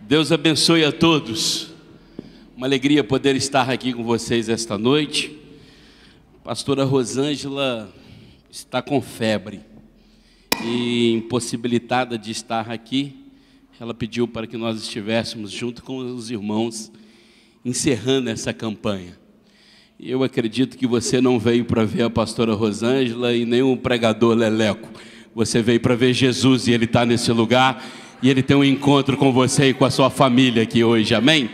Deus abençoe a todos. Uma alegria poder estar aqui com vocês esta noite. A pastora Rosângela está com febre e impossibilitada de estar aqui. Ela pediu para que nós estivéssemos junto com os irmãos encerrando essa campanha. Eu acredito que você não veio para ver a pastora Rosângela e nem o pregador Leleco. Você veio para ver Jesus e Ele está nesse lugar e Ele tem um encontro com você e com a sua família aqui hoje, amém?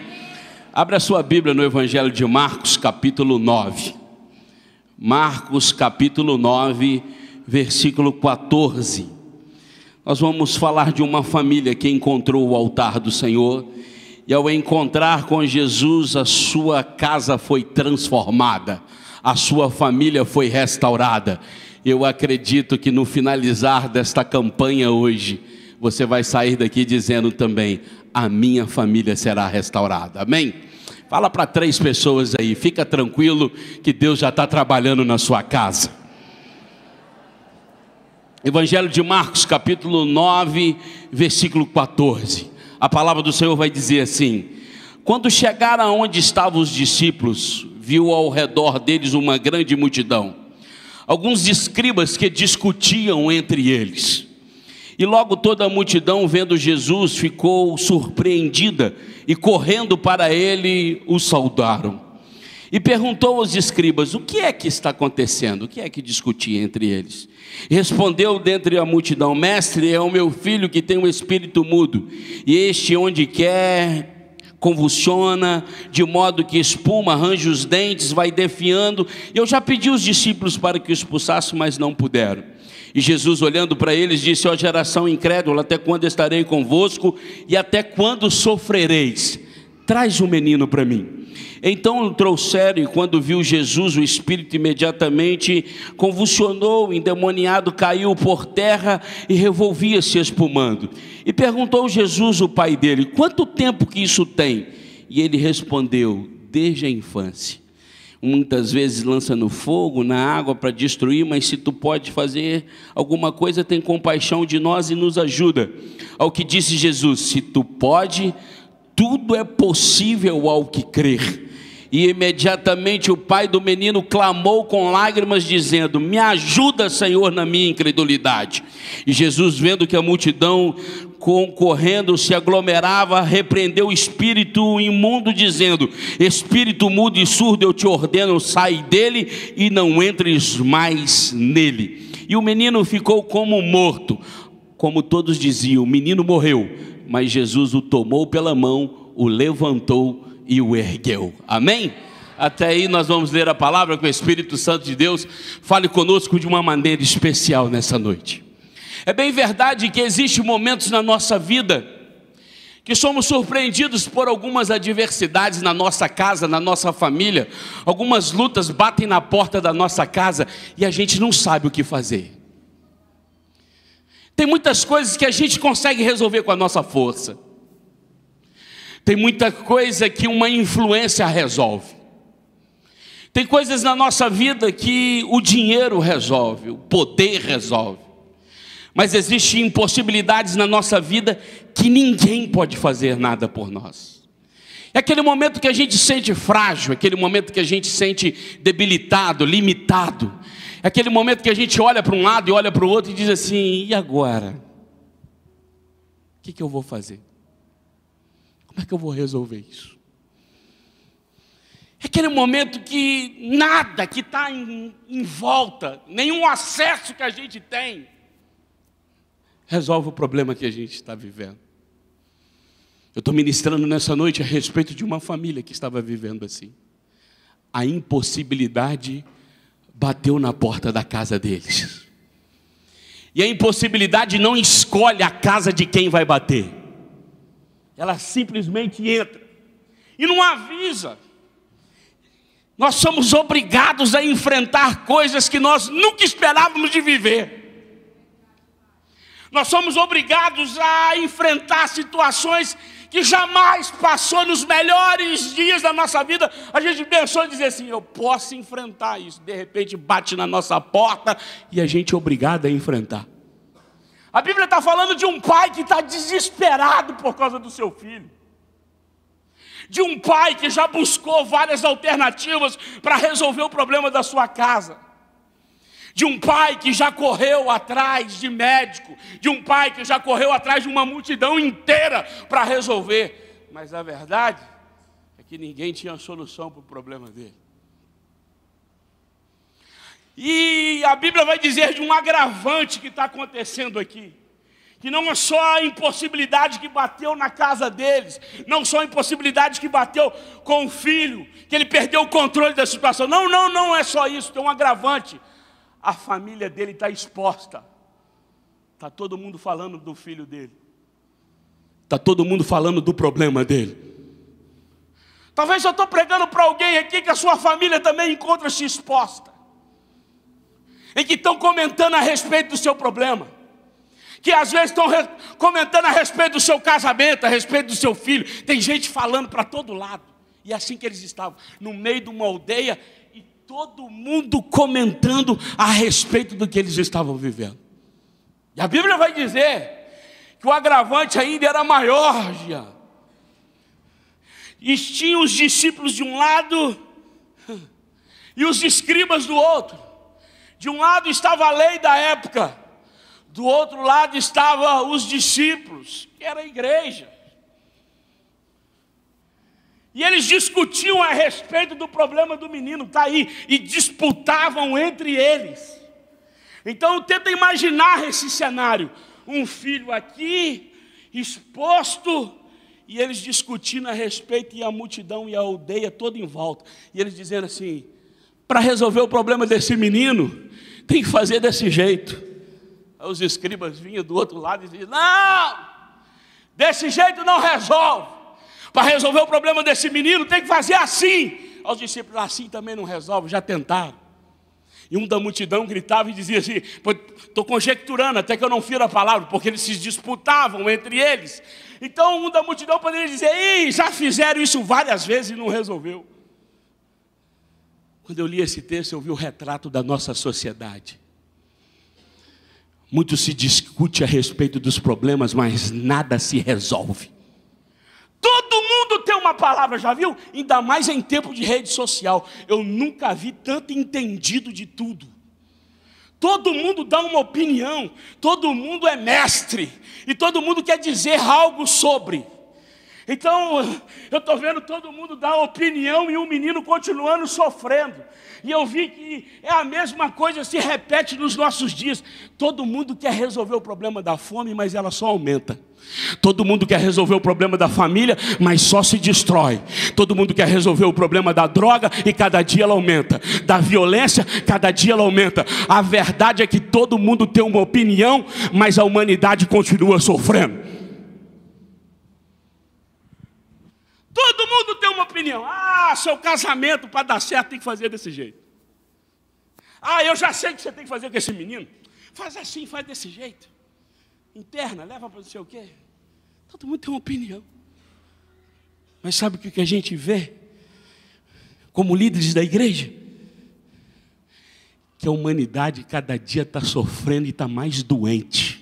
Abra a sua Bíblia no Evangelho de Marcos, capítulo 9. Marcos, capítulo 9, versículo 14. Nós vamos falar de uma família que encontrou o altar do Senhor e ao encontrar com Jesus, a sua casa foi transformada, a sua família foi restaurada. Eu acredito que no finalizar desta campanha hoje, você vai sair daqui dizendo também: a minha família será restaurada, amém? Fala para 3 pessoas aí, fica tranquilo que Deus já está trabalhando na sua casa. Evangelho de Marcos, capítulo 9, versículo 14. A palavra do Senhor vai dizer assim: quando chegaram onde estavam os discípulos, viu ao redor deles uma grande multidão, alguns escribas que discutiam entre eles. E logo toda a multidão, vendo Jesus, ficou surpreendida e correndo para ele, o saudaram. E perguntou aos escribas: o que é que está acontecendo? O que é que discutia entre eles? Respondeu dentre a multidão: mestre, é o meu filho que tem um espírito mudo, e este onde quer convulsiona, de modo que espuma, arranja os dentes, vai defiando. Eu já pedi aos discípulos para que o expulsassem, mas não puderam. E Jesus, olhando para eles, disse: ó geração incrédula, até quando estarei convosco e até quando sofrereis? Traz o menino para mim. Então o trouxeram, e quando viu Jesus, o espírito imediatamente convulsionou, endemoniado, caiu por terra e revolvia-se espumando. E perguntou Jesus, o pai dele: quanto tempo que isso tem? E ele respondeu: desde a infância. Muitas vezes lança no fogo, na água para destruir, mas se tu pode fazer alguma coisa, tem compaixão de nós e nos ajuda. Ao que disse Jesus: se tu pode, tudo é possível ao que crer. E imediatamente o pai do menino clamou com lágrimas, dizendo: me ajuda, Senhor, na minha incredulidade. E Jesus, vendo que a multidão concorrendo se aglomerava, repreendeu o espírito imundo, dizendo: espírito mudo e surdo, eu te ordeno, sai dele e não entres mais nele. E o menino ficou como morto. Como todos diziam, o menino morreu, mas Jesus o tomou pela mão, o levantou e o ergueu, amém? Até aí nós vamos ler a palavra, que o Espírito Santo de Deus fale conosco de uma maneira especial nessa noite. É bem verdade que existem momentos na nossa vida que somos surpreendidos por algumas adversidades na nossa casa, na nossa família. Algumas lutas batem na porta da nossa casa e a gente não sabe o que fazer. Tem muitas coisas que a gente consegue resolver com a nossa força. Tem muita coisa que uma influência resolve. Tem coisas na nossa vida que o dinheiro resolve, o poder resolve. Mas existem impossibilidades na nossa vida que ninguém pode fazer nada por nós. É aquele momento que a gente sente frágil, aquele momento que a gente sente debilitado, limitado. É aquele momento que a gente olha para um lado e olha para o outro e diz assim: e agora? O que eu vou fazer? Como é que eu vou resolver isso? É aquele momento que nada que está em volta, nenhum acesso que a gente tem, resolve o problema que a gente está vivendo. Eu estou ministrando nessa noite a respeito de uma família que estava vivendo assim. A impossibilidade bateu na porta da casa deles. E a impossibilidade não escolhe a casa de quem vai bater. Ela simplesmente entra e não avisa. Nós somos obrigados a enfrentar coisas que nós nunca esperávamos de viver. Nós somos obrigados a enfrentar situações que jamais passou nos melhores dias da nossa vida. A gente pensou em dizer assim: eu posso enfrentar isso. De repente bate na nossa porta e a gente é obrigado a enfrentar. A Bíblia está falando de um pai que está desesperado por causa do seu filho. de um pai que já buscou várias alternativas para resolver o problema da sua casa, de um pai que já correu atrás de médico, de um pai que já correu atrás de uma multidão inteira para resolver, mas a verdade é que ninguém tinha solução para o problema dele. E a Bíblia vai dizer de um agravante que está acontecendo aqui, que não é só a impossibilidade que bateu na casa deles, não só a impossibilidade que bateu com o filho, que ele perdeu o controle da situação. Não é só isso, tem um agravante. A família dele está exposta. Está todo mundo falando do filho dele. Está todo mundo falando do problema dele. Talvez eu estou pregando para alguém aqui que a sua família também encontra-se exposta, em que estão comentando a respeito do seu problema, que às vezes estão comentando a respeito do seu casamento, a respeito do seu filho. Tem gente falando para todo lado. E é assim que eles estavam, no meio de uma aldeia, e todo mundo comentando a respeito do que eles estavam vivendo. E a Bíblia vai dizer que o agravante ainda era maior já. E tinha os discípulos de um lado e os escribas do outro. De um lado estava a lei da época, do outro lado estavam os discípulos, que era a igreja. E eles discutiam a respeito do problema do menino, está aí, e disputavam entre eles. Então tenta imaginar esse cenário, um filho aqui, exposto, e eles discutindo a respeito, e a multidão e a aldeia toda em volta. E eles dizendo assim, para resolver o problema desse menino, tem que fazer desse jeito. Aí os escribas vinham do outro lado e diziam, não, desse jeito não resolve. Para resolver o problema desse menino tem que fazer assim. Os discípulos, assim também não resolve, já tentaram. E um da multidão gritava e dizia assim, estou conjecturando, até que eu não firo a palavra, porque eles se disputavam entre eles. Então um da multidão poderia dizer, já fizeram isso várias vezes e não resolveu. Quando eu li esse texto, eu vi o retrato da nossa sociedade. Muito se discute a respeito dos problemas, mas nada se resolve. Todo mundo tem uma palavra, já viu? Ainda mais em tempo de rede social. Eu nunca vi tanto entendido de tudo. Todo mundo dá uma opinião, todo mundo é mestre, e todo mundo quer dizer algo sobre. Então, eu estou vendo todo mundo dar opinião e o menino continuando sofrendo. E eu vi que é a mesma coisa, se repete nos nossos dias. Todo mundo quer resolver o problema da fome, mas ela só aumenta. Todo mundo quer resolver o problema da família, mas só se destrói. Todo mundo quer resolver o problema da droga e cada dia ela aumenta. Da violência, cada dia ela aumenta. A verdade é que todo mundo tem uma opinião, mas a humanidade continua sofrendo. Todo mundo tem uma opinião. Seu casamento para dar certo tem que fazer desse jeito. Eu já sei o que você tem que fazer com esse menino. Faz assim, faz desse jeito. Interna, leva para não sei o quê. Todo mundo tem uma opinião. Mas sabe o que a gente vê como líderes da igreja? Que a humanidade cada dia está sofrendo e está mais doente.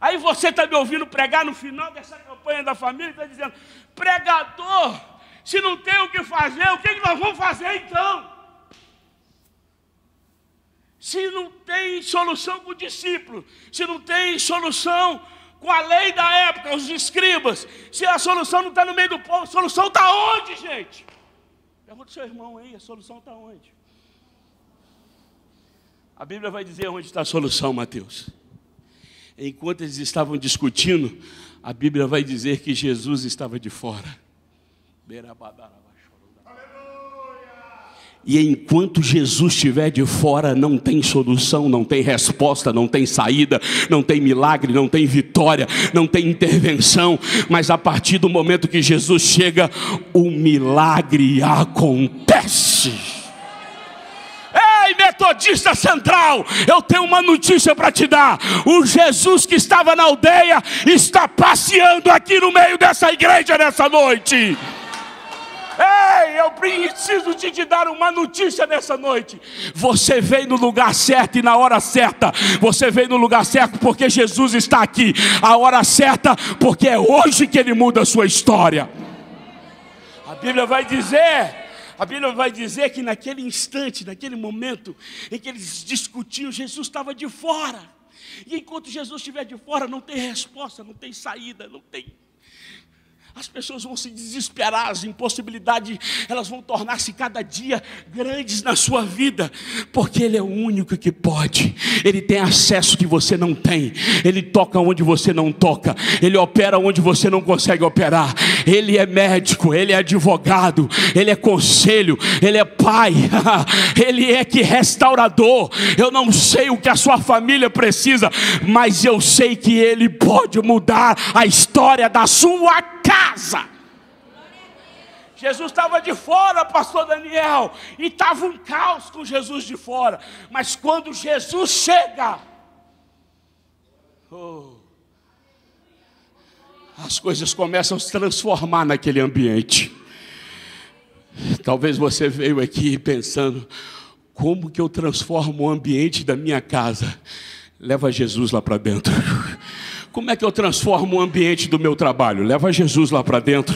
Aí você está me ouvindo pregar no final dessa campanha da família e está dizendo, pregador, se não tem o que fazer, o que nós vamos fazer então? Se não tem solução com o discípulo, se não tem solução com a lei da época, os escribas, se a solução não está no meio do povo, a solução está onde, gente? Pergunta ao seu irmão aí, a solução está onde? A Bíblia vai dizer onde está a solução, Mateus. Enquanto eles estavam discutindo, a Bíblia vai dizer que Jesus estava de fora. E enquanto Jesus estiver de fora, não tem solução, não tem resposta, não tem saída, não tem milagre, não tem vitória, não tem intervenção. Mas a partir do momento que Jesus chega, o milagre acontece. Ei, Metodista Central, eu tenho uma notícia para te dar. O Jesus que estava na aldeia está passeando aqui no meio dessa igreja nessa noite. Ei, eu preciso te dar uma notícia nessa noite. Você veio no lugar certo e na hora certa. Você veio no lugar certo porque Jesus está aqui. A hora certa porque é hoje que Ele muda a sua história. A Bíblia vai dizer que naquele instante, naquele momento em que eles discutiam, Jesus estava de fora. E enquanto Jesus estiver de fora, não tem resposta, não tem saída, não tem... As pessoas vão se desesperar, as impossibilidades, elas vão tornar-se cada dia grandes na sua vida, porque Ele é o único que pode. Ele tem acesso que você não tem, Ele toca onde você não toca, Ele opera onde você não consegue operar. Ele é médico, Ele é advogado, Ele é conselho, Ele é pai, Ele é que restaurador. Eu não sei o que a sua família precisa, mas eu sei que Ele pode mudar a história da sua casa. Jesus estava de fora, pastor Daniel, e estava um caos com Jesus de fora. Mas quando Jesus chega, as coisas começam a se transformar naquele ambiente. Talvez você veio aqui pensando: como que eu transformo o ambiente da minha casa? Leva Jesus lá para dentro. Como é que eu transformo o ambiente do meu trabalho? Leva Jesus lá para dentro.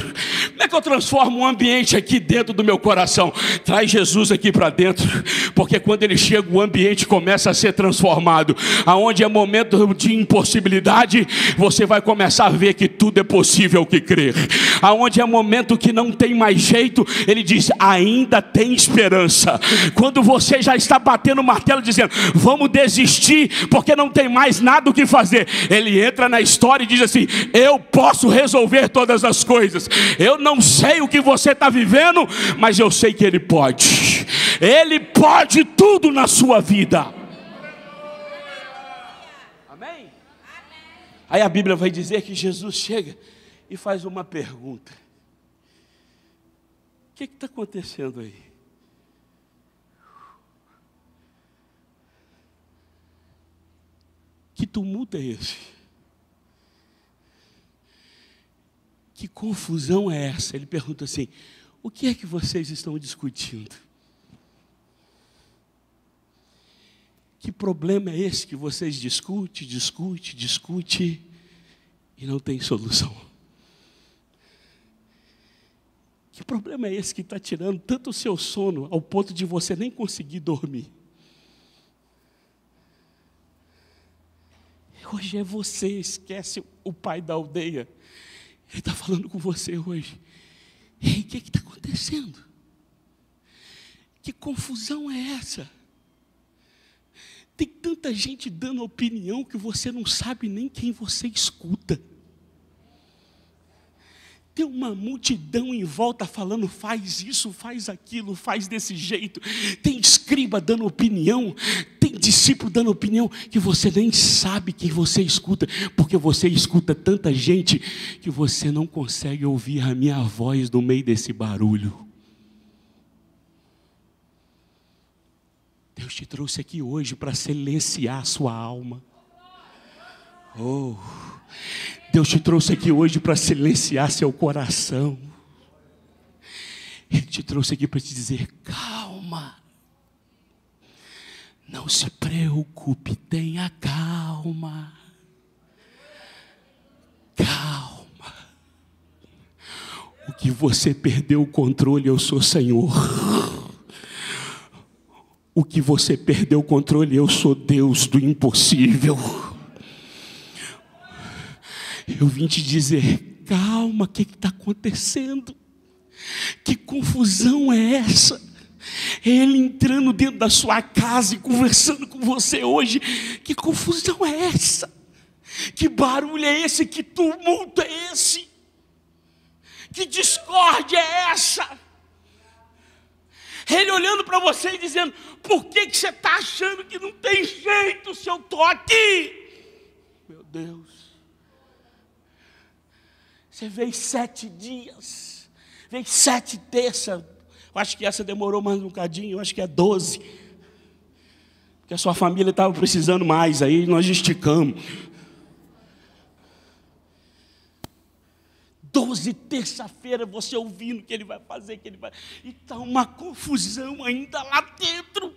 Como é que eu transformo o ambiente aqui dentro do meu coração? Traz Jesus aqui para dentro. Porque quando Ele chega, o ambiente começa a ser transformado. Aonde é momento de impossibilidade, você vai começar a ver que tudo é possível que crer. Aonde é momento que não tem mais jeito, Ele diz: ainda tem esperança. Quando você já está batendo o martelo dizendo: vamos desistir porque não tem mais nada o que fazer, Ele entra na história e diz assim: eu posso resolver todas as coisas. Eu não sei o que você está vivendo, mas eu sei que Ele pode. Ele pode tudo na sua vida. Amém? Aí a Bíblia vai dizer que Jesus chega e faz uma pergunta: o que está acontecendo aí? Que tumulto é esse? Que confusão é essa? Ele pergunta assim: o que é que vocês estão discutindo? Que problema é esse que vocês discutem e não tem solução? Que problema é esse que está tirando tanto o seu sono ao ponto de você nem conseguir dormir? Hoje é você, esquece o pai da aldeia. Ele está falando com você hoje. Ei, o que está acontecendo? Que confusão é essa? Tem tanta gente dando opinião que você não sabe nem quem você escuta. Tem uma multidão em volta falando: faz isso, faz aquilo, faz desse jeito. Tem escriba dando opinião, tem discípulo dando opinião, que você nem sabe quem você escuta, porque você escuta tanta gente que você não consegue ouvir a minha voz no meio desse barulho. Deus te trouxe aqui hoje para silenciar a sua alma. Deus te trouxe aqui hoje para silenciar seu coração. Ele te trouxe aqui para te dizer: calma, não se preocupe, tenha calma. Calma. O que você perdeu o controle, eu sou Senhor. O que você perdeu o controle, eu sou Deus do impossível. Eu vim te dizer: calma, o que está acontecendo? Que confusão é essa? Ele entrando dentro da sua casa e conversando com você hoje. Que confusão é essa? Que barulho é esse? Que tumulto é esse? Que discórdia é essa? Ele olhando para você e dizendo: por que você está achando que não tem jeito se eu estou aqui? Meu Deus. Você veio 7 dias, veio 7 terças. Eu acho que essa demorou mais um bocadinho, eu acho que é 12. Porque a sua família estava precisando mais, aí nós esticamos. 12, terça-feira, você ouvindo o que ele vai fazer, e está uma confusão ainda lá dentro.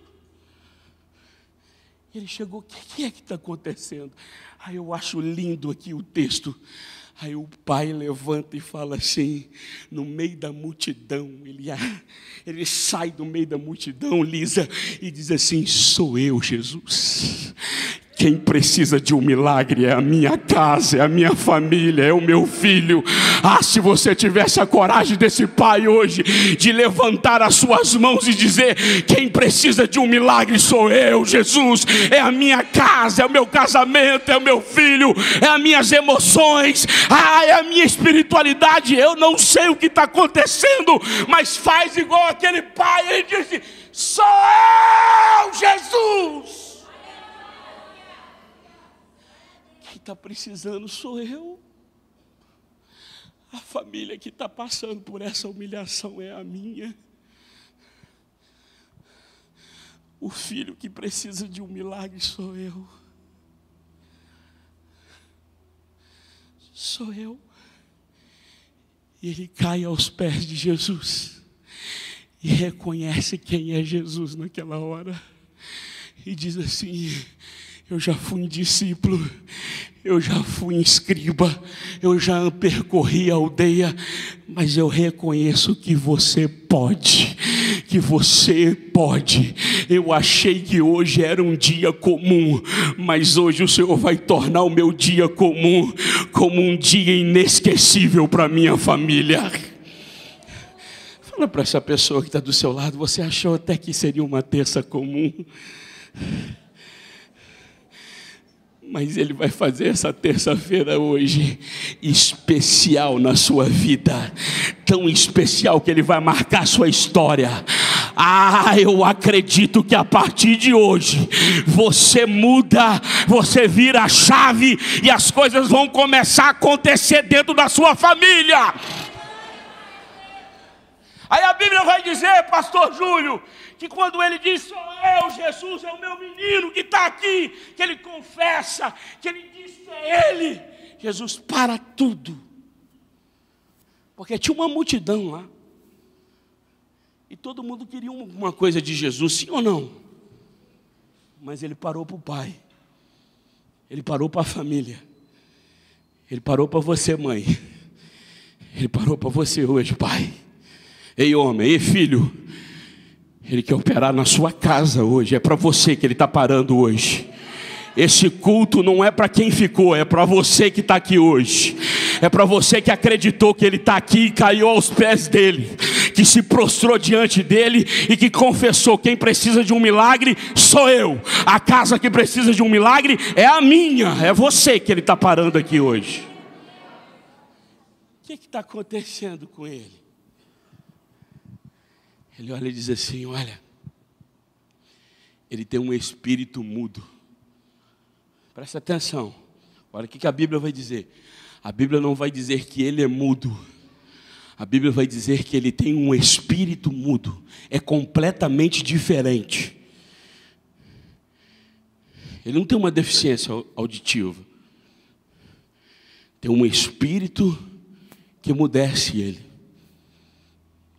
Ele chegou, o que é que está acontecendo? Aí eu acho lindo aqui o texto. Aí o pai levanta e fala assim, no meio da multidão, ele sai do meio da multidão, Lisa, e diz assim: sou eu, Jesus. Quem precisa de um milagre é a minha casa, é a minha família, é o meu filho. Ah, se você tivesse a coragem desse pai hoje, de levantar as suas mãos e dizer: quem precisa de um milagre sou eu, Jesus. É a minha casa, é o meu casamento, é o meu filho, é as minhas emoções, é a minha espiritualidade. Eu não sei o que está acontecendo, mas faz igual aquele pai. Ele disse: sou eu, Jesus. Está precisando sou eu. A família que está passando por essa humilhação é a minha. O filho que precisa de um milagre sou eu. Sou eu. E ele cai aos pés de Jesus e reconhece quem é Jesus naquela hora e diz assim: eu já fui um discípulo, eu já fui um escriba, eu já percorri a aldeia, mas eu reconheço que você pode, Eu achei que hoje era um dia comum, mas hoje o Senhor vai tornar o meu dia comum como um dia inesquecível para minha família. Fala para essa pessoa que está do seu lado: você achou até que seria uma terça comum, mas Ele vai fazer essa terça-feira hoje especial na sua vida, tão especial que Ele vai marcar a sua história. Eu acredito que a partir de hoje você muda, você vira a chave e as coisas vão começar a acontecer dentro da sua família. Aí a Bíblia vai dizer, pastor Júlio, que quando ele diz sou eu, Jesus é o meu menino que está aqui, que ele confessa, que ele diz que é ele, Jesus para tudo, porque tinha uma multidão lá, e todo mundo queria alguma coisa de Jesus, sim ou não? Mas ele parou para o Pai, ele parou para a família, ele parou para você, mãe, ele parou para você hoje, pai. Ei homem, ei filho, Ele quer operar na sua casa hoje, é para você que Ele está parando hoje. Esse culto não é para quem ficou, é para você que está aqui hoje. É para você que acreditou que Ele está aqui e caiu aos pés dEle, que se prostrou diante dEle e que confessou: quem precisa de um milagre sou eu. A casa que precisa de um milagre é a minha, é você que Ele está parando aqui hoje. O que está acontecendo com ele? Ele olha e diz assim: olha, ele tem um espírito mudo. Presta atenção, olha o que a Bíblia vai dizer. A Bíblia não vai dizer que ele é mudo. A Bíblia vai dizer que ele tem um espírito mudo. É completamente diferente. Ele não tem uma deficiência auditiva. Tem um espírito que emudece ele.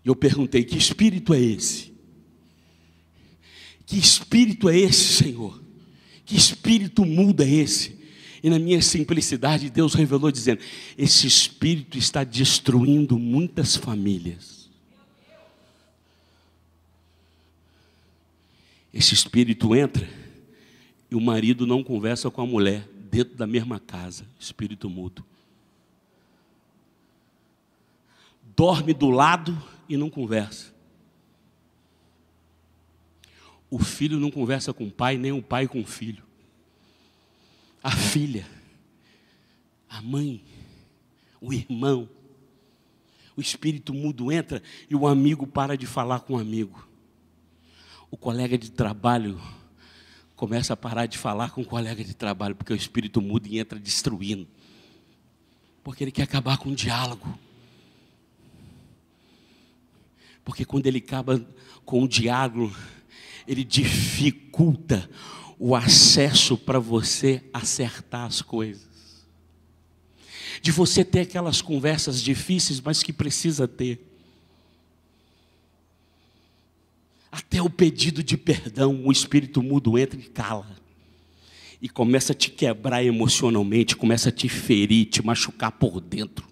E eu perguntei: que espírito é esse? Que espírito é esse, Senhor? Que espírito muda é esse? E na minha simplicidade, Deus revelou dizendo: esse espírito está destruindo muitas famílias. Esse espírito entra e o marido não conversa com a mulher dentro da mesma casa. Espírito mudo. Dorme do lado e não conversa. O filho não conversa com o pai, nem o pai com o filho. A filha, a mãe, o irmão. O espírito mudo entra e o amigo para de falar com o amigo. O colega de trabalho começa a parar de falar com o colega de trabalho, porque o espírito mudo e entra destruindo. Porque ele quer acabar com o diálogo. Porque quando ele acaba com o diálogo, ele dificulta o acesso para você acertar as coisas. de você ter aquelas conversas difíceis, mas que precisa ter. Até o pedido de perdão, o espírito mudo entra e cala. E começa a te quebrar emocionalmente, começa a te ferir, te machucar por dentro.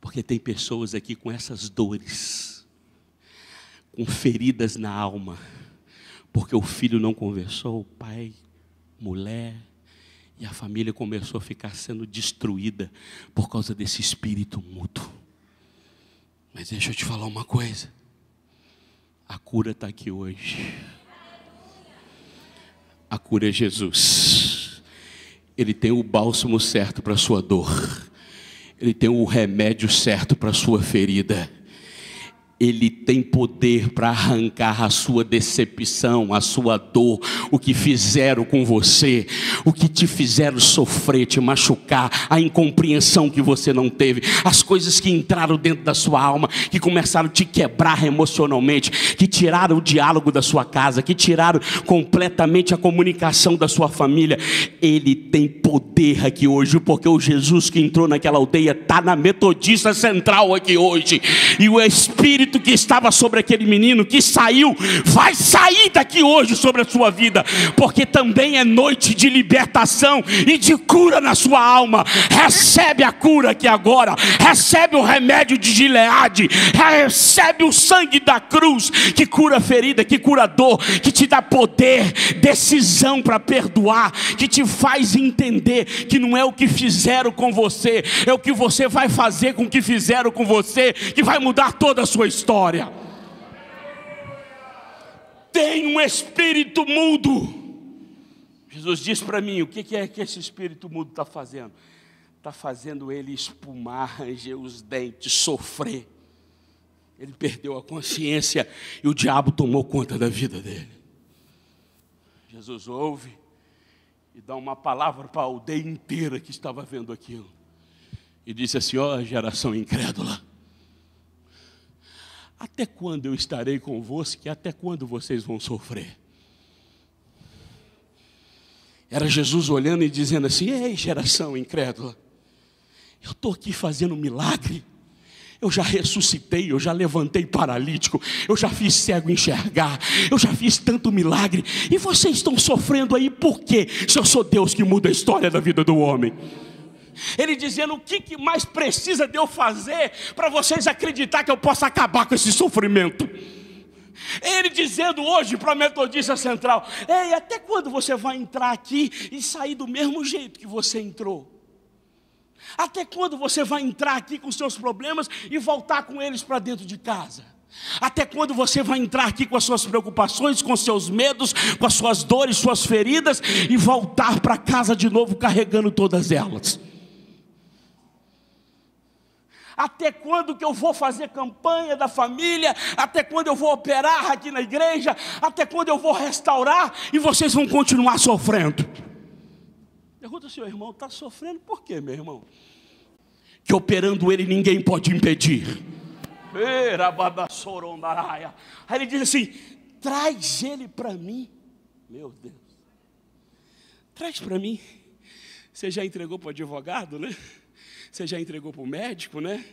Porque tem pessoas aqui com essas dores, com feridas na alma, porque o filho não conversou, o pai, mulher, e a família começou a ficar sendo destruída por causa desse espírito mudo. Mas deixa eu te falar uma coisa, a cura está aqui hoje. A cura é Jesus. Ele tem o bálsamo certo para a sua dor. Ele tem o remédio certo para a sua ferida. Ele tem poder para arrancar a sua decepção, a sua dor, o que fizeram com você, o que te fizeram sofrer, te machucar, a incompreensão que você não teve, as coisas que entraram dentro da sua alma, que começaram a te quebrar emocionalmente, que tiraram o diálogo da sua casa, que tiraram completamente a comunicação da sua família. Ele tem poder aqui hoje, porque o Jesus que entrou naquela aldeia está na Metodista Central aqui hoje, e o Espírito que estava sobre aquele menino que saiu, vai sair daqui hoje sobre a sua vida, porque também é noite de libertação e de cura na sua alma. Recebe a cura aqui agora, recebe o remédio de Gileade, recebe o sangue da cruz, que cura a ferida, que cura a dor, que te dá poder, decisão para perdoar, que te faz entender que não é o que fizeram com você, é o que você vai fazer com o que fizeram com você, que vai mudar toda a sua história. Tem um espírito mudo. Jesus disse para mim, o que é que esse espírito mudo está fazendo? Está fazendo ele espumar, ranger os dentes, sofrer. Ele perdeu a consciência e o diabo tomou conta da vida dele. Jesus ouve e dá uma palavra para a aldeia inteira que estava vendo aquilo. E disse assim, ó geração incrédula, até quando eu estarei convosco e até quando vocês vão sofrer? Era Jesus olhando e dizendo assim, ei geração incrédula, eu estou aqui fazendo um milagre, eu já ressuscitei, eu já levantei paralítico, eu já fiz cego enxergar, eu já fiz tanto milagre, e vocês estão sofrendo aí por quê? Se eu sou Deus que muda a história da vida do homem. Ele dizendo, o que mais precisa de eu fazer para vocês acreditar que eu possa acabar com esse sofrimento? Ele dizendo hoje para a Metodista Central, ei, até quando você vai entrar aqui e sair do mesmo jeito que você entrou? Até quando você vai entrar aqui com seus problemas e voltar com eles para dentro de casa? Até quando você vai entrar aqui com as suas preocupações, com seus medos, com as suas dores, suas feridas, e voltar para casa de novo carregando todas elas? Até quando que eu vou fazer campanha da família? Até quando eu vou operar aqui na igreja? Até quando eu vou restaurar? E vocês vão continuar sofrendo? Pergunta ao seu irmão, está sofrendo por quê, meu irmão? Que operando ele ninguém pode impedir. Aí ele diz assim, traz ele para mim. Meu Deus, traz para mim. Você já entregou para o advogado, né? Você já entregou para o médico, né?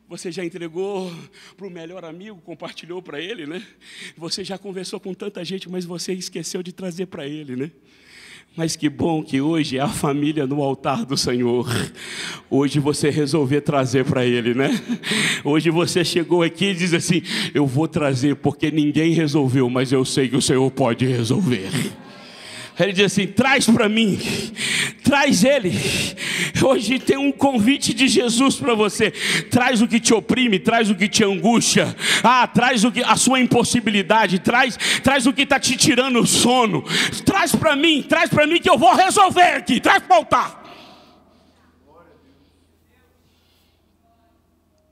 Você já entregou para o melhor amigo, compartilhou para ele, né? Você já conversou com tanta gente, mas você esqueceu de trazer para ele, né? Mas que bom que hoje é a família no altar do Senhor. Hoje você resolveu trazer para ele, né? Hoje você chegou aqui e diz assim, eu vou trazer porque ninguém resolveu, mas eu sei que o Senhor pode resolver. Ele diz assim, traz para mim, traz ele. Hoje tem um convite de Jesus para você. Traz o que te oprime, traz o que te angustia, traz a sua impossibilidade, traz o que está te tirando o sono. Traz para mim que eu vou resolver aqui. Traz para o altar.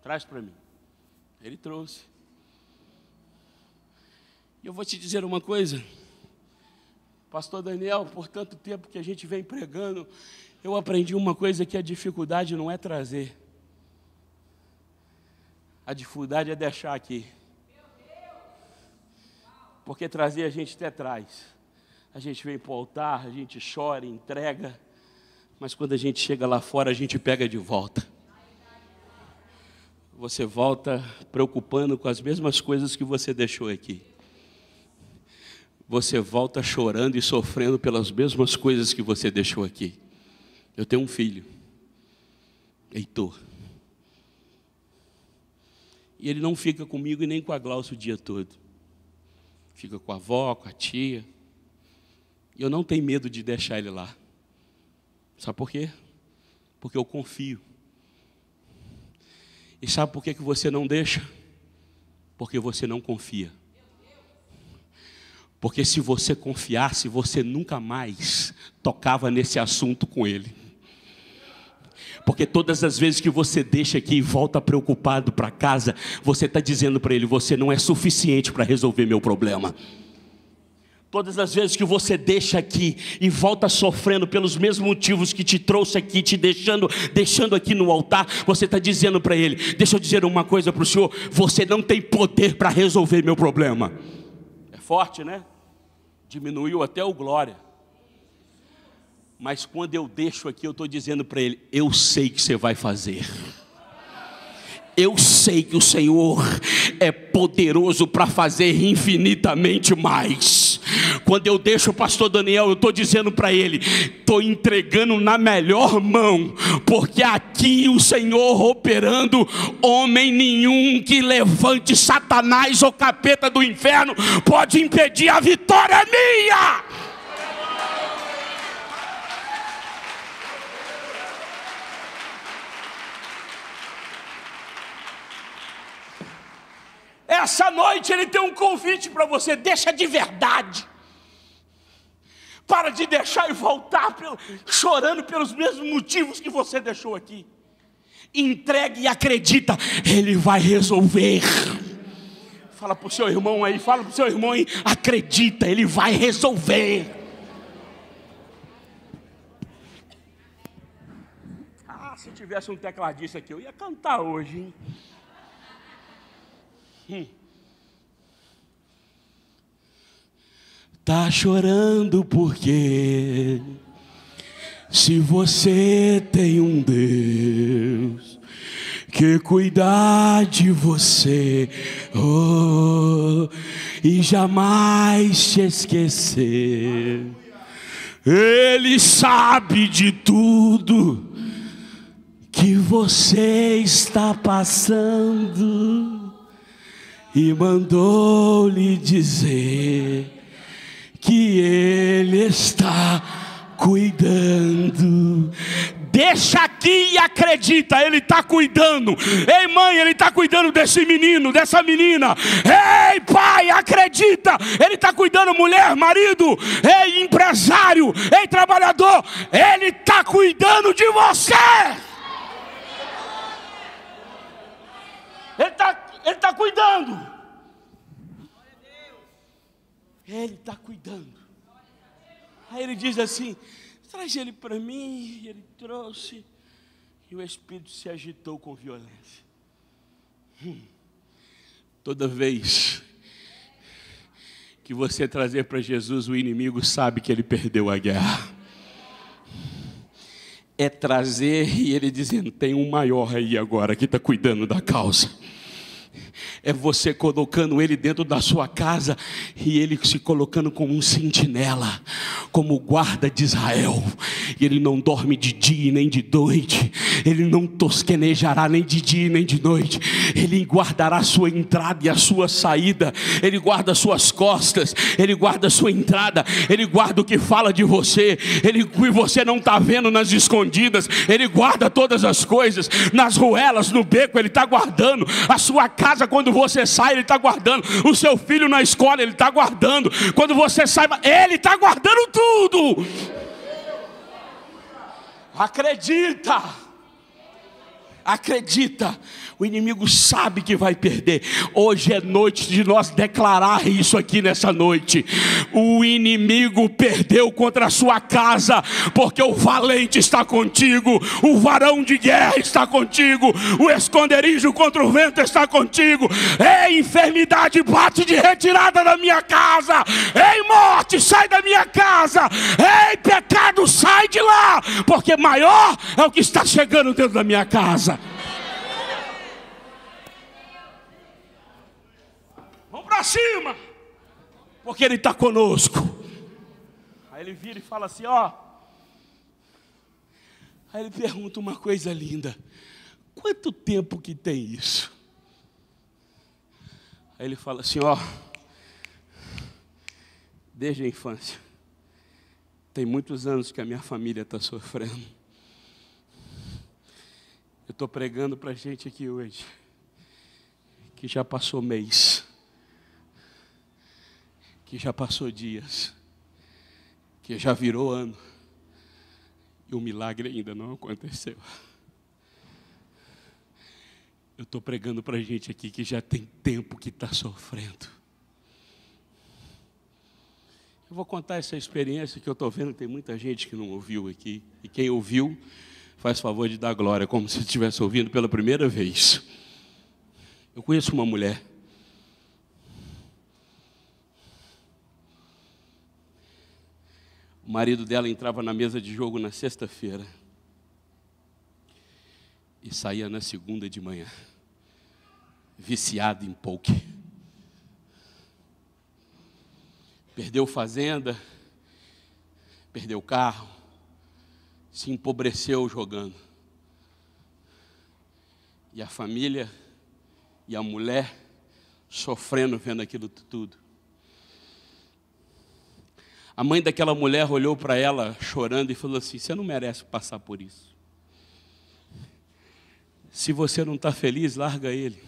Traz para mim. Ele trouxe. E eu vou te dizer uma coisa. Pastor Daniel, por tanto tempo que a gente vem pregando, eu aprendi uma coisa, que a dificuldade não é trazer. A dificuldade é deixar aqui. Porque trazer a gente até traz. A gente vem para o altar, a gente chora, entrega. Mas quando a gente chega lá fora, a gente pega de volta. Você volta preocupando com as mesmas coisas que você deixou aqui. Você volta chorando e sofrendo pelas mesmas coisas que você deixou aqui. Eu tenho um filho, Heitor. E ele não fica comigo e nem com a Glaucia o dia todo. Fica com a avó, com a tia. E eu não tenho medo de deixar ele lá. Sabe por quê? Porque eu confio. E sabe por que você não deixa? Porque você não confia. Porque se você confiasse, você nunca mais tocava nesse assunto com ele. Porque todas as vezes que você deixa aqui e volta preocupado para casa, você está dizendo para ele, você não é suficiente para resolver meu problema. Todas as vezes que você deixa aqui e volta sofrendo pelos mesmos motivos que te trouxe aqui, te deixando aqui no altar, você está dizendo para ele, deixa eu dizer uma coisa para o senhor, você não tem poder para resolver meu problema. É forte, né? Diminuiu até o glória. Mas quando eu deixo aqui, eu estou dizendo para ele, eu sei que você vai fazer. Eu sei que o Senhor é poderoso para fazer infinitamente mais. Quando eu deixo o pastor Daniel, eu estou dizendo para ele, estou entregando na melhor mão, porque aqui o Senhor operando, homem nenhum que levante Satanás ou capeta do inferno pode impedir a vitória minha. Essa noite ele tem um convite para você, deixa de verdade. Para de deixar e voltar chorando pelos mesmos motivos que você deixou aqui. Entregue e acredita, ele vai resolver. Fala para o seu irmão aí, acredita, ele vai resolver. Ah, se tivesse um tecladista aqui, eu ia cantar hoje, hein? Tá chorando porque se você tem um Deus que cuidar de você, e jamais te esquecer, Ele sabe de tudo que você está passando e mandou lhe dizer que Ele está cuidando. Deixa aqui e acredita, Ele está cuidando. Ei mãe, Ele está cuidando desse menino, dessa menina. Ei pai, acredita, Ele está cuidando. Mulher, marido, ei empresário, ei trabalhador, Ele está cuidando de você. Ele está cuidando. Ele está cuidando. Aí ele diz assim, traz ele para mim. Ele trouxe. E o Espírito se agitou com violência. Toda vez que você trazer para Jesus, o inimigo sabe que ele perdeu a guerra. É trazer e ele dizendo, tem um maior aí agora que está cuidando da causa. É você colocando ele dentro da sua casa e ele se colocando como um sentinela, como guarda de Israel. E ele não dorme de dia nem de noite, ele não tosquenejará nem de dia nem de noite. Ele guardará a sua entrada e a sua saída, ele guarda as suas costas, ele guarda a sua entrada, ele guarda o que fala de você, ele que você não está vendo nas escondidas, ele guarda todas as coisas, nas ruelas, no beco, ele está guardando a sua casa. Quando você sai, Ele está guardando. O seu filho na escola, Ele está guardando. Quando você sai, Ele está guardando tudo. Acredita. acredita, o inimigo sabe que vai perder. Hoje é noite de nós declarar isso aqui nessa noite. O inimigo perdeu contra a sua casa, porque o valente está contigo, o varão de guerra está contigo, o esconderijo contra o vento está contigo. Ei, enfermidade, bate de retirada da minha casa. Ei, morte, sai da minha casa. Ei, pecado, sai de lá, porque maior é o que está chegando dentro da minha casa. Vamos para cima, porque Ele está conosco. Aí ele vira e fala assim, ó. Aí ele pergunta uma coisa linda: quanto tempo que tem isso? Aí ele fala assim, ó, desde a infância. Tem muitos anos que a minha família está sofrendo. Eu estou pregando para a gente aqui hoje, que já passou mês, que já passou dias, que já virou ano, e o milagre ainda não aconteceu. Eu estou pregando para a gente aqui que já tem tempo que está sofrendo. Eu vou contar essa experiência que eu estou vendo, tem muita gente que não ouviu aqui, e quem ouviu, faz favor de dar glória, como se estivesse ouvindo pela primeira vez. Eu conheço uma mulher, o marido dela entrava na mesa de jogo na sexta-feira e saía na segunda de manhã, viciado em poker. Perdeu fazenda, perdeu carro, se empobreceu jogando. E a família e a mulher sofrendo vendo aquilo tudo. A mãe daquela mulher olhou para ela chorando e falou assim: você não merece passar por isso. Se você não está feliz, larga ele.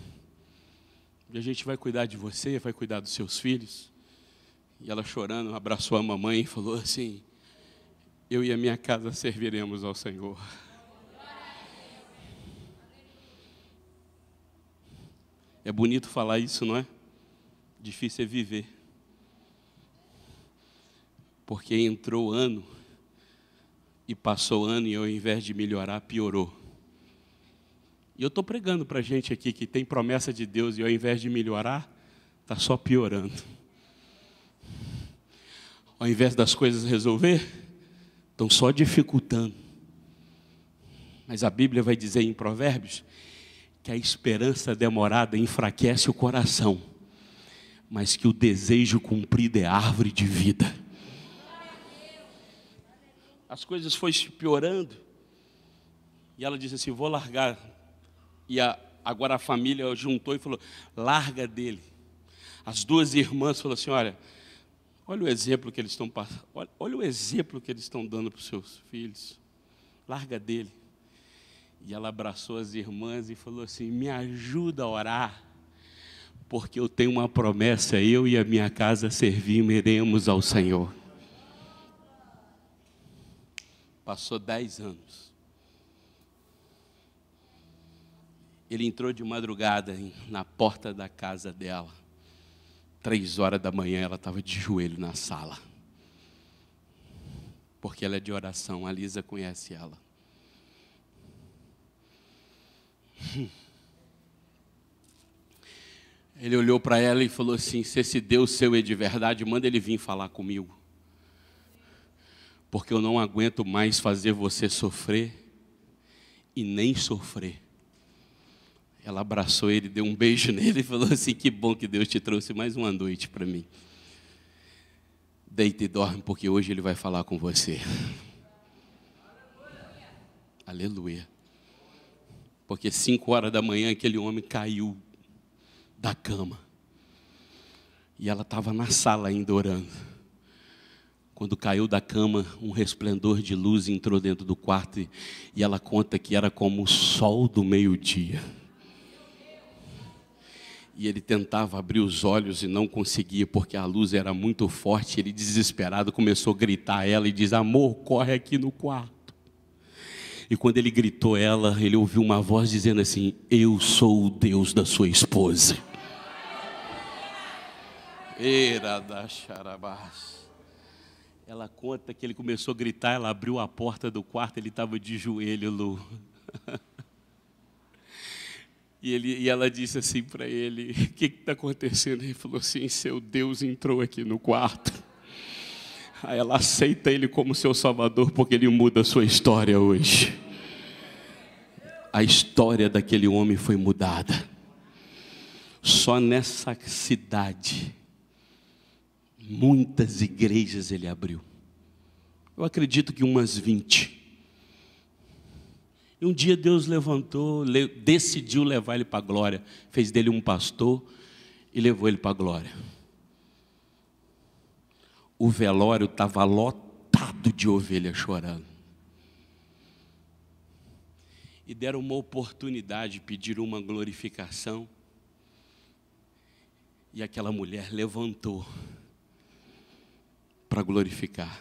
E a gente vai cuidar de você, vai cuidar dos seus filhos. E ela chorando, abraçou a mamãe e falou assim: eu e a minha casa serviremos ao Senhor. É bonito falar isso, não é? Difícil é viver. Porque entrou ano e passou ano e ao invés de melhorar, piorou. E eu estou pregando para a gente aqui que tem promessa de Deus e ao invés de melhorar, está só piorando. Ao invés das coisas resolver, estão só dificultando. Mas a Bíblia vai dizer em Provérbios que a esperança demorada enfraquece o coração, mas que o desejo cumprido é árvore de vida. As coisas foram piorando, e ela disse assim: vou largar. E agora a família juntou e falou: larga dele. As duas irmãs falaram assim: olha o exemplo que eles estão passando, olha o exemplo que eles estão dando para os seus filhos, larga dele. E ela abraçou as irmãs e falou assim: me ajuda a orar, porque eu tenho uma promessa, eu e a minha casa serviremos ao Senhor. Passou 10 anos. Ele entrou de madrugada na porta da casa dela. 3 horas da manhã ela estava de joelho na sala. Porque ela é de oração, a Lisa conhece ela. Ele olhou para ela e falou assim: se esse Deus seu é de verdade, manda ele vir falar comigo. Porque eu não aguento mais fazer você sofrer e nem sofrer. Ela abraçou ele, deu um beijo nele e falou assim: que bom que Deus te trouxe mais uma noite para mim. Deita e dorme, porque hoje ele vai falar com você. Aleluia. Porque 5 horas da manhã aquele homem caiu da cama. E ela estava na sala ainda orando. Quando caiu da cama, um resplendor de luz entrou dentro do quarto. E ela conta que era como o sol do meio-dia. E ele tentava abrir os olhos e não conseguia, porque a luz era muito forte. Ele, desesperado, começou a gritar a ela e diz: amor, corre aqui no quarto. E quando ele gritou ela, ele ouviu uma voz dizendo assim: eu sou o Deus da sua esposa. Ela conta que ele começou a gritar, ela abriu a porta do quarto, ele estava de joelho, Lu. E ela disse assim para ele: o que está acontecendo? Ele falou assim: seu Deus entrou aqui no quarto. Aí ela aceita ele como seu salvador, porque ele muda a sua história hoje. A história daquele homem foi mudada. Só nessa cidade, muitas igrejas ele abriu. Eu acredito que umas 20. E um dia Deus levantou, decidiu levar ele para a glória. Fez dele um pastor e levou ele para a glória. O velório estava lotado de ovelhas chorando. E deram uma oportunidade, pediram uma glorificação. E aquela mulher levantou para glorificar.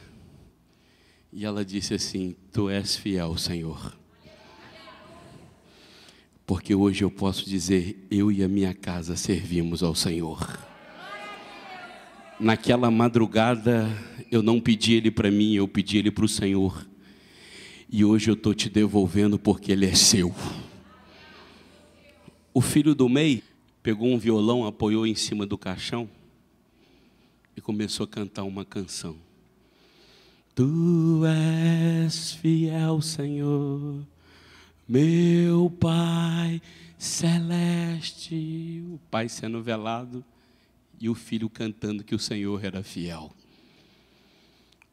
E ela disse assim: tu és fiel, Senhor. Porque hoje eu posso dizer: eu e a minha casa servimos ao Senhor. Naquela madrugada, eu não pedi ele para mim, eu pedi ele para o Senhor. E hoje eu estou te devolvendo porque ele é seu. O filho do meio pegou um violão, apoiou em cima do caixão e começou a cantar uma canção. Tu és fiel, Senhor, meu Pai celeste. O pai sendo velado e o filho cantando que o Senhor era fiel.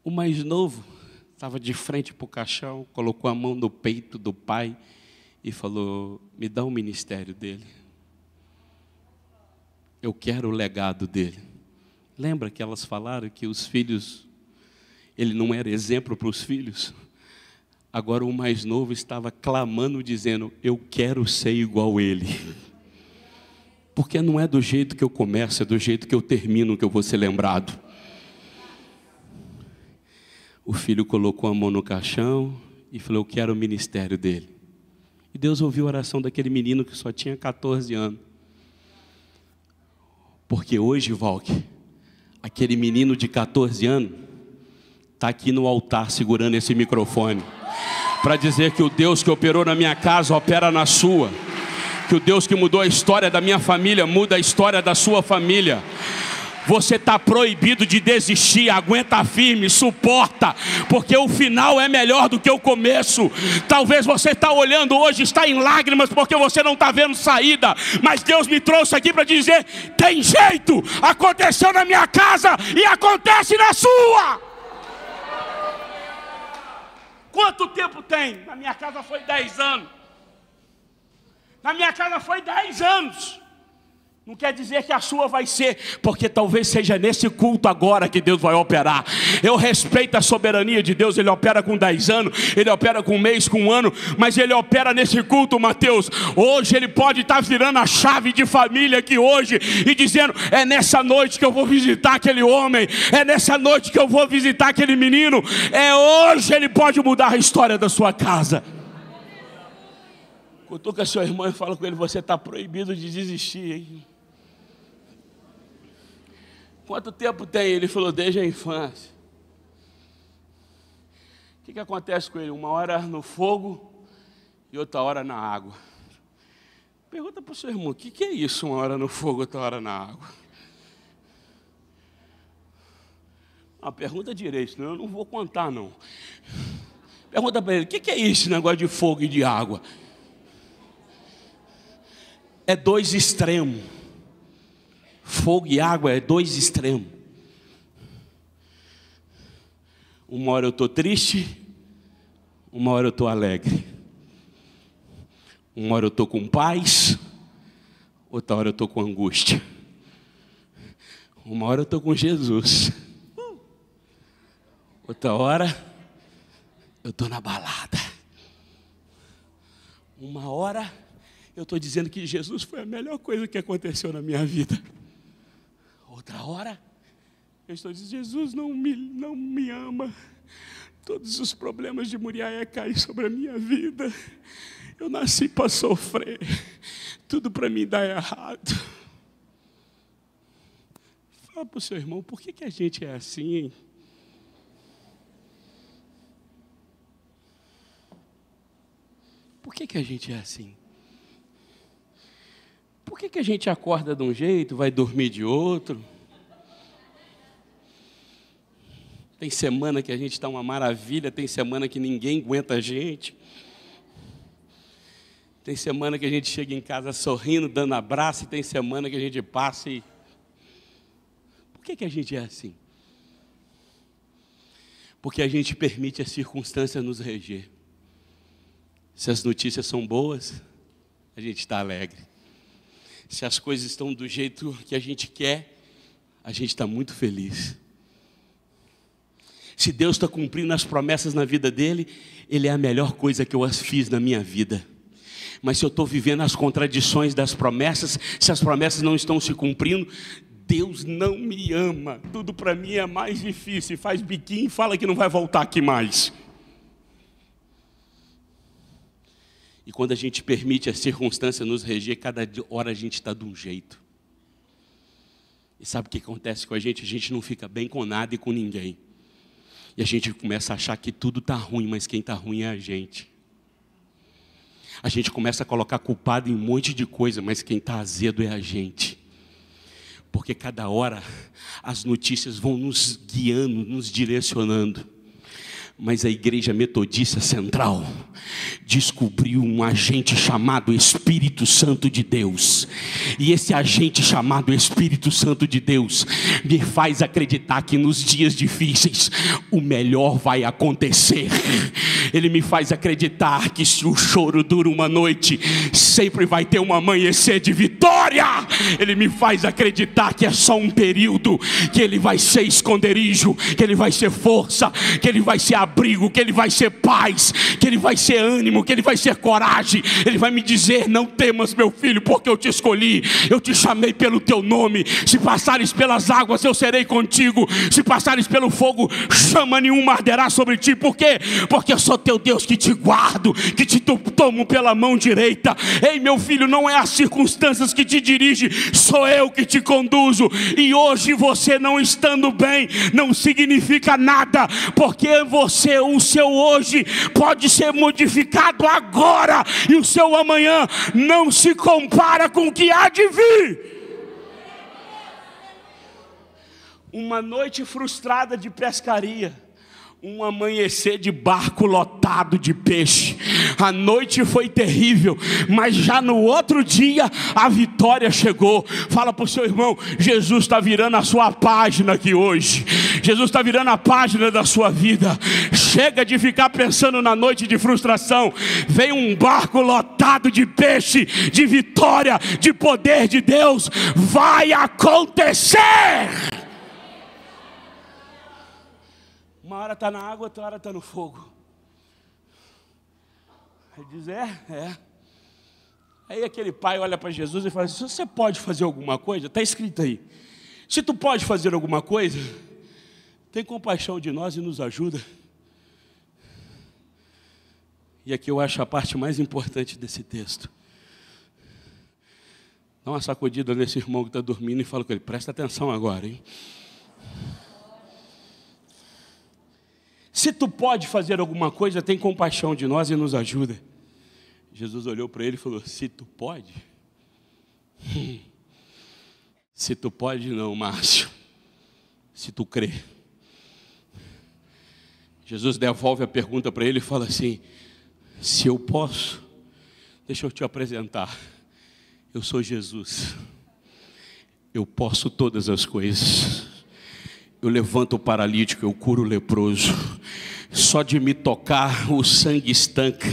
O mais novo estava de frente para o caixão, colocou a mão no peito do pai e falou: me dá o ministério dele. Eu quero o legado dele. Lembra que elas falaram que os filhos, ele não era exemplo para os filhos? Agora o mais novo estava clamando, dizendo: eu quero ser igual a ele. Porque não é do jeito que eu começo, é do jeito que eu termino que eu vou ser lembrado. O filho colocou a mão no caixão e falou: eu quero o ministério dele. E Deus ouviu a oração daquele menino que só tinha 14 anos. Porque hoje, Valque, aquele menino de 14 anos está aqui no altar segurando esse microfone para dizer que o Deus que operou na minha casa opera na sua. Que o Deus que mudou a história da minha família muda a história da sua família. Você está proibido de desistir, aguenta firme, suporta, porque o final é melhor do que o começo. Talvez você está olhando hoje, está em lágrimas, porque você não está vendo saída, mas Deus me trouxe aqui para dizer: tem jeito, aconteceu na minha casa e acontece na sua. Quanto tempo tem? Na minha casa foi 10 anos. Na minha casa foi 10 anos. Não quer dizer que a sua vai ser, porque talvez seja nesse culto agora que Deus vai operar. Eu respeito a soberania de Deus. Ele opera com 10 anos, Ele opera com um mês, com um ano, mas Ele opera nesse culto, Mateus. Hoje Ele pode estar virando a chave de família aqui hoje e dizendo: é nessa noite que eu vou visitar aquele homem, é nessa noite que eu vou visitar aquele menino. É hoje Ele pode mudar a história da sua casa. Cutuca seu irmão e fala com ele: você está proibido de desistir, hein? Quanto tempo tem? Ele falou: desde a infância. O que acontece com ele? Uma hora no fogo e outra hora na água. Pergunta para o seu irmão: o que é isso, uma hora no fogo, outra hora na água? Pergunta direito, senão eu não vou contar, não. Pergunta para ele: o que é isso, esse negócio de fogo e de água? É dois extremos. Fogo e água é dois extremos. Uma hora eu estou triste, uma hora eu estou alegre. Uma hora eu estou com paz, outra hora eu estou com angústia. Uma hora eu estou com Jesus, outra hora eu estou na balada. Uma hora eu estou dizendo que Jesus foi a melhor coisa que aconteceu na minha vida. Outra hora eu estou dizendo: Jesus não me ama. Todos os problemas de Muriaé caem sobre a minha vida. Eu nasci para sofrer. Tudo para mim dá errado. Fala para o seu irmão, por que a gente é assim, hein? Por que a gente é assim? Por que a gente acorda de um jeito, vai dormir de outro? Tem semana que a gente está uma maravilha, tem semana que ninguém aguenta a gente. Tem semana que a gente chega em casa sorrindo, dando abraço, e tem semana que a gente passa e... Por que a gente é assim? Porque a gente permite as circunstâncias nos reger. Se as notícias são boas, a gente está alegre. Se as coisas estão do jeito que a gente quer, a gente está muito feliz. Se Deus está cumprindo as promessas na vida dele, ele é a melhor coisa que eu fiz na minha vida. Mas se eu estou vivendo as contradições das promessas, se as promessas não estão se cumprindo, Deus não me ama. Tudo para mim é mais difícil. Faz biquinho e fala que não vai voltar aqui mais. E quando a gente permite as circunstâncias nos reger, cada hora a gente está de um jeito. E sabe o que acontece com a gente? A gente não fica bem com nada e com ninguém. E a gente começa a achar que tudo está ruim, mas quem está ruim é a gente. A gente começa a colocar culpado em um monte de coisa, mas quem está azedo é a gente. Porque cada hora as notícias vão nos guiando, nos direcionando. Mas a Igreja Metodista Central descobriu um agente chamado Espírito Santo de Deus. E esse agente chamado Espírito Santo de Deus me faz acreditar que nos dias difíceis o melhor vai acontecer. Ele me faz acreditar que se o choro dura uma noite, sempre vai ter um amanhecer de vitória. Ele me faz acreditar que é só um período, que ele vai ser esconderijo, que ele vai ser força, que ele vai ser abrigo, que ele vai ser paz, que ele vai ser ânimo, que ele vai ser coragem. Ele vai me dizer: não temas, meu filho, porque eu te escolhi, eu te chamei pelo teu nome. Se passares pelas águas, eu serei contigo. Se passares pelo fogo, chama nenhuma arderá sobre ti. Por quê? Porque eu sou teu Deus, que te guardo, que te tomo pela mão direita. Ei, meu filho, não é as circunstâncias que te dirigem, sou eu que te conduzo. E hoje você não estando bem não significa nada, porque o seu hoje pode ser modificado agora, e o seu amanhã não se compara com o que há de vir. Uma noite frustrada de pescaria, um amanhecer de barco lotado de peixe. A noite foi terrível, mas já no outro dia a vitória chegou. Fala para o seu irmão: Jesus está virando a sua página aqui hoje. Jesus está virando a página da sua vida. Chega de ficar pensando na noite de frustração. Vem um barco lotado de peixe, de vitória, de poder de Deus. Vai acontecer. Uma hora está na água, outra hora está no fogo. Aí diz: é. Aí aquele pai olha para Jesus e fala assim: você pode fazer alguma coisa? Está escrito aí. Se tu pode fazer alguma coisa, tem compaixão de nós e nos ajuda. E aqui eu acho a parte mais importante desse texto. Dá uma sacudida nesse irmão que está dormindo e fala com ele: presta atenção agora, hein? Se tu pode fazer alguma coisa, tem compaixão de nós e nos ajuda. Jesus olhou para ele e falou: se tu pode? Se tu pode não, Márcio. Se tu crê. Jesus devolve a pergunta para ele e fala assim: se eu posso, deixa eu te apresentar. Eu sou Jesus. Eu posso todas as coisas. Eu levanto o paralítico, eu curo o leproso. Só de me tocar o sangue estanca.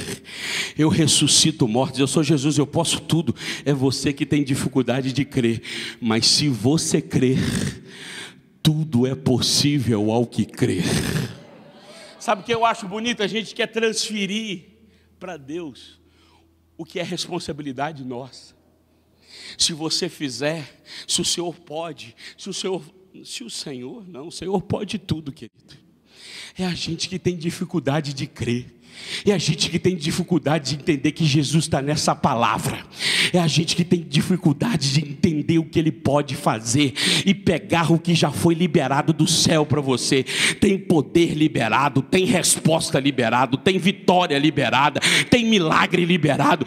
Eu ressuscito mortos. Eu sou Jesus, eu posso tudo. É você que tem dificuldade de crer. Mas se você crer, tudo é possível ao que crer. Sabe o que eu acho bonito? A gente quer transferir para Deus o que é responsabilidade nossa. Se você fizer, se o Senhor pode, o Senhor pode tudo, querido. É a gente que tem dificuldade de crer. É a gente que tem dificuldade de entender que Jesus está nessa palavra. É a gente que tem dificuldade de entender o que Ele pode fazer e pegar o que já foi liberado do céu para você. Tem poder liberado, tem resposta liberado, tem vitória liberada, tem milagre liberado,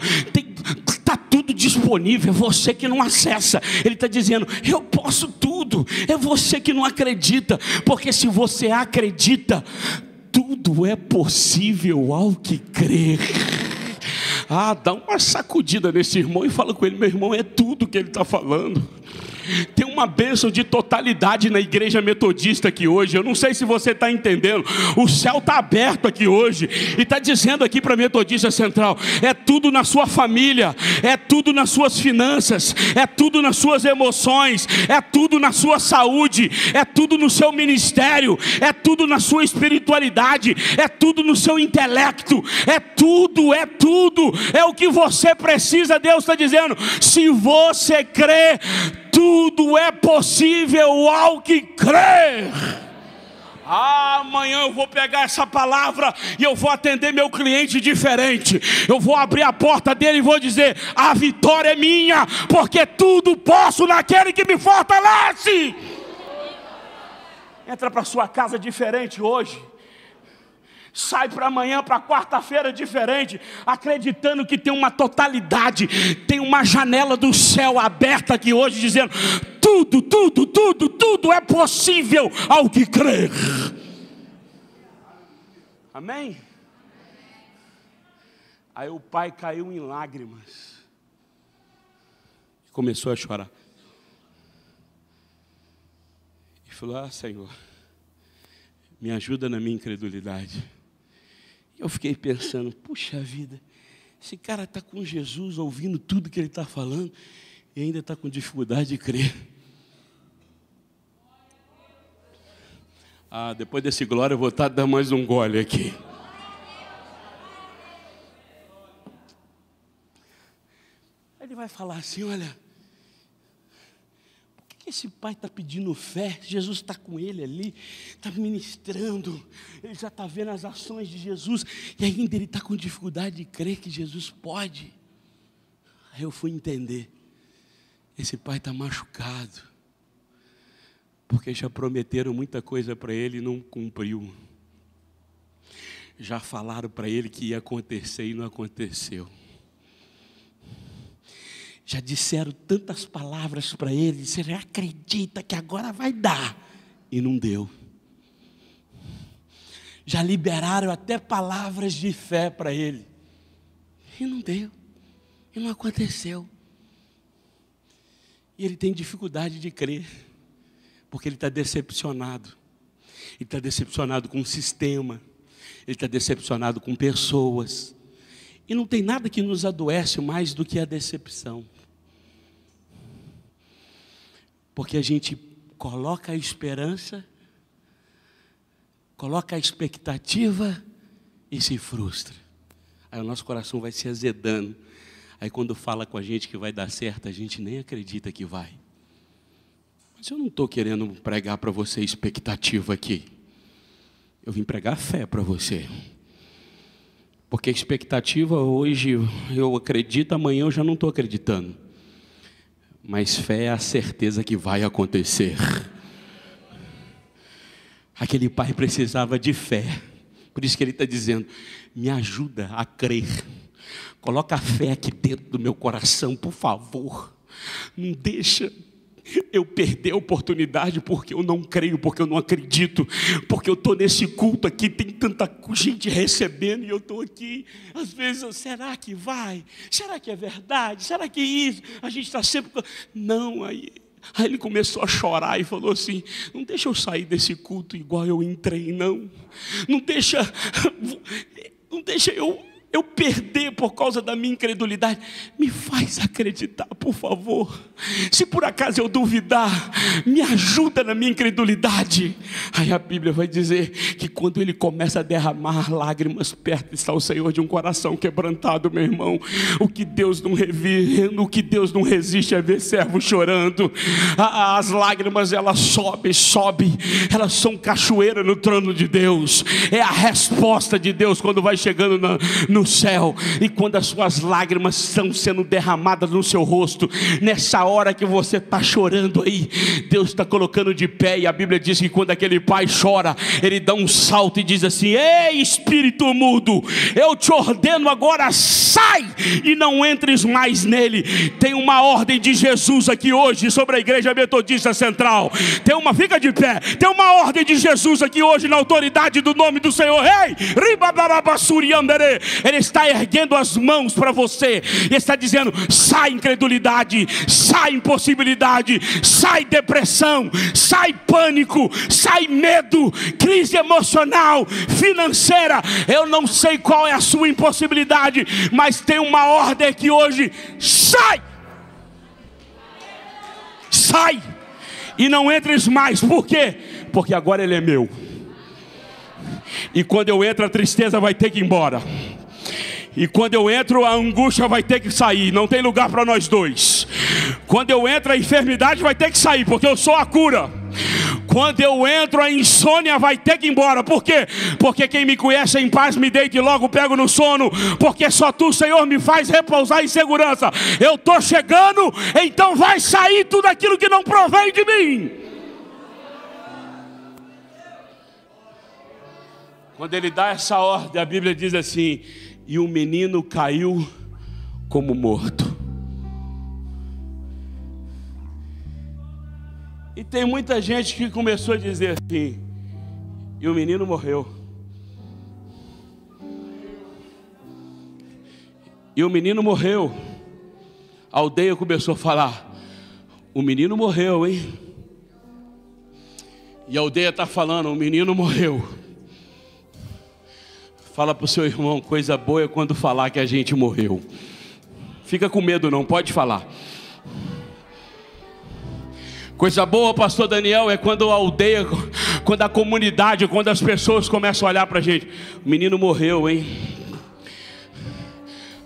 está tudo disponível. É você que não acessa. Ele está dizendo: eu posso tudo. É você que não acredita, porque se você acredita, tudo é possível ao que crer. Dá uma sacudida nesse irmão e fala com ele: meu irmão, é tudo que ele está falando. Tem uma bênção de totalidade na igreja metodista aqui hoje. Eu não sei se você está entendendo. O céu está aberto aqui hoje e está dizendo aqui para a Metodista Central: é tudo na sua família, é tudo nas suas finanças, é tudo nas suas emoções, é tudo na sua saúde, é tudo no seu ministério, é tudo na sua espiritualidade, é tudo no seu intelecto, é tudo, é o que você precisa. Deus está dizendo: se você crê, tudo é possível ao que crer. Amanhã eu vou pegar essa palavra e eu vou atender meu cliente diferente. Eu vou abrir a porta dele e vou dizer: a vitória é minha, porque tudo posso naquele que me fortalece. Entra para sua casa diferente hoje. Sai para amanhã, para quarta-feira diferente, acreditando que tem uma totalidade, tem uma janela do céu aberta aqui hoje, dizendo: tudo é possível ao que crer. Amém? Aí o pai caiu em lágrimas, começou a chorar e falou: Senhor, me ajuda na minha incredulidade. Eu fiquei pensando: puxa vida, esse cara está com Jesus, ouvindo tudo que ele está falando, e ainda está com dificuldade de crer. Depois desse glória eu vou estar dando mais um gole aqui. Ele vai falar assim: olha, esse pai está pedindo fé, Jesus está com ele ali, está ministrando, ele já está vendo as ações de Jesus, e ainda ele está com dificuldade de crer que Jesus pode. Aí eu fui entender: esse pai está machucado, porque já prometeram muita coisa para ele e não cumpriu. Já falaram para ele que ia acontecer e não aconteceu. Já disseram tantas palavras para ele, você acredita que agora vai dar, e não deu. Já liberaram até palavras de fé para ele, e não deu, e não aconteceu. E ele tem dificuldade de crer, porque ele está decepcionado. Ele está decepcionado com o sistema, ele está decepcionado com pessoas. E não tem nada que nos adoece mais do que a decepção. Porque a gente coloca a esperança, coloca a expectativa e se frustra. Aí o nosso coração vai se azedando. Aí quando fala com a gente que vai dar certo, a gente nem acredita que vai. Mas eu não estou querendo pregar para você expectativa aqui. Eu vim pregar fé para você. Porque a expectativa hoje eu acredito, amanhã eu já não estou acreditando. Mas fé é a certeza que vai acontecer. Aquele pai precisava de fé. Por isso que ele está dizendo: me ajuda a crer. Coloca a fé aqui dentro do meu coração, por favor. Não deixa eu perder a oportunidade porque eu não creio, porque eu não acredito, porque eu estou nesse culto aqui, tem tanta gente recebendo e eu estou aqui. Às vezes, será que vai? Será que é verdade? Será que isso? A gente está sempre... Não, aí ele começou a chorar e falou assim: não deixa eu sair desse culto igual eu entrei, não. Não deixa eu eu perder por causa da minha incredulidade, me faz acreditar, por favor. Se por acaso eu duvidar, me ajuda na minha incredulidade. Aí a Bíblia vai dizer que quando ele começa a derramar lágrimas, perto está o Senhor de um coração quebrantado, meu irmão. O que Deus não resiste é ver servo chorando. As lágrimas, elas sobem, elas são cachoeira no trono de Deus. É a resposta de Deus quando vai chegando no céu. E quando as suas lágrimas estão sendo derramadas no seu rosto, nessa hora que você está chorando aí, Deus está colocando de pé. E a Bíblia diz que quando aquele pai chora, ele dá um salto e diz assim: ei, espírito mudo, eu te ordeno agora, sai e não entres mais nele. Tem uma ordem de Jesus aqui hoje sobre a Igreja Metodista Central. Fica de pé. Tem uma ordem de Jesus aqui hoje na autoridade do nome do Senhor. Ei, ele está erguendo as mãos para você e está dizendo: sai incredulidade, sai impossibilidade, sai depressão, sai pânico, sai medo, crise emocional, financeira. Eu não sei qual é a sua impossibilidade, mas tem uma ordem aqui hoje: sai! Sai! E não entres mais. Por quê? Porque agora ele é meu. E quando eu entro, a tristeza vai ter que ir embora. E quando eu entro, a angústia vai ter que sair. Não tem lugar para nós dois. Quando eu entro, a enfermidade vai ter que sair, porque eu sou a cura. Quando eu entro, a insônia vai ter que ir embora. Por quê? Porque quem me conhece em paz me deita e logo pego no sono. Porque só tu, Senhor, me faz repousar em segurança. Eu estou chegando, então vai sair tudo aquilo que não provém de mim. Quando ele dá essa ordem, a Bíblia diz assim: e o menino caiu como morto. E tem muita gente que começou a dizer assim: e o menino morreu. E o menino morreu. A aldeia começou a falar: o menino morreu, hein? E a aldeia está falando: o menino morreu. Fala para o seu irmão: coisa boa é quando falar que a gente morreu. Fica com medo não, pode falar. Coisa boa, pastor Daniel, é quando a aldeia, quando a comunidade, quando as pessoas começam a olhar para a gente: o menino morreu, hein?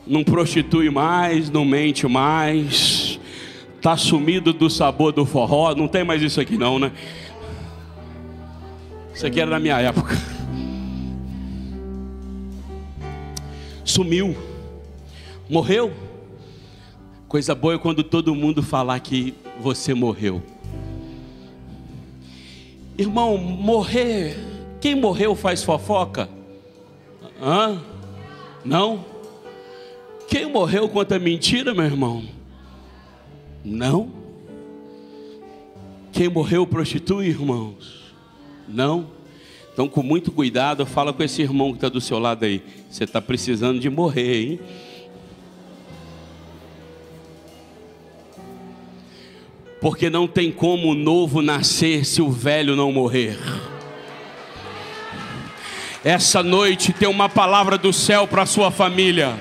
Não prostitui mais, não mente mais, está sumido do sabor do forró. Não tem mais isso aqui não, né? Isso aqui era na minha época. Sumiu, morreu. Coisa boa é quando todo mundo falar que você morreu. Irmão, morrer, quem morreu faz fofoca? Hã? Não? Quem morreu conta mentira, meu irmão? Não? Quem morreu prostitui, irmãos? Não? Então, com muito cuidado, fala com esse irmão que está do seu lado aí: você está precisando de morrer, hein? Porque não tem como o novo nascer se o velho não morrer. Essa noite tem uma palavra do céu para a sua família.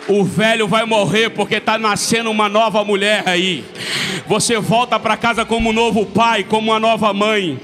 O velho vai morrer porque está nascendo uma nova mulher aí. Você volta para casa como um novo pai, como uma nova mãe.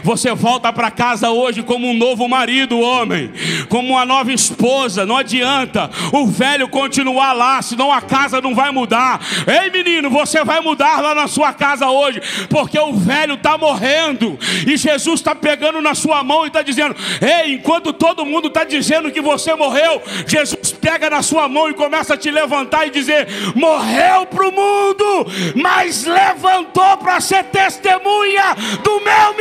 Você volta para casa hoje como um novo marido, homem, como uma nova esposa. Não adianta o velho continuar lá, senão a casa não vai mudar. Ei, menino, você vai mudar lá na sua casa hoje, porque o velho está morrendo. E Jesus está pegando na sua mão e está dizendo: ei, enquanto todo mundo está dizendo que você morreu, Jesus pega na sua mão e começa a te levantar e dizer: morreu para o mundo, mas levantou para ser testemunha do meu milagre.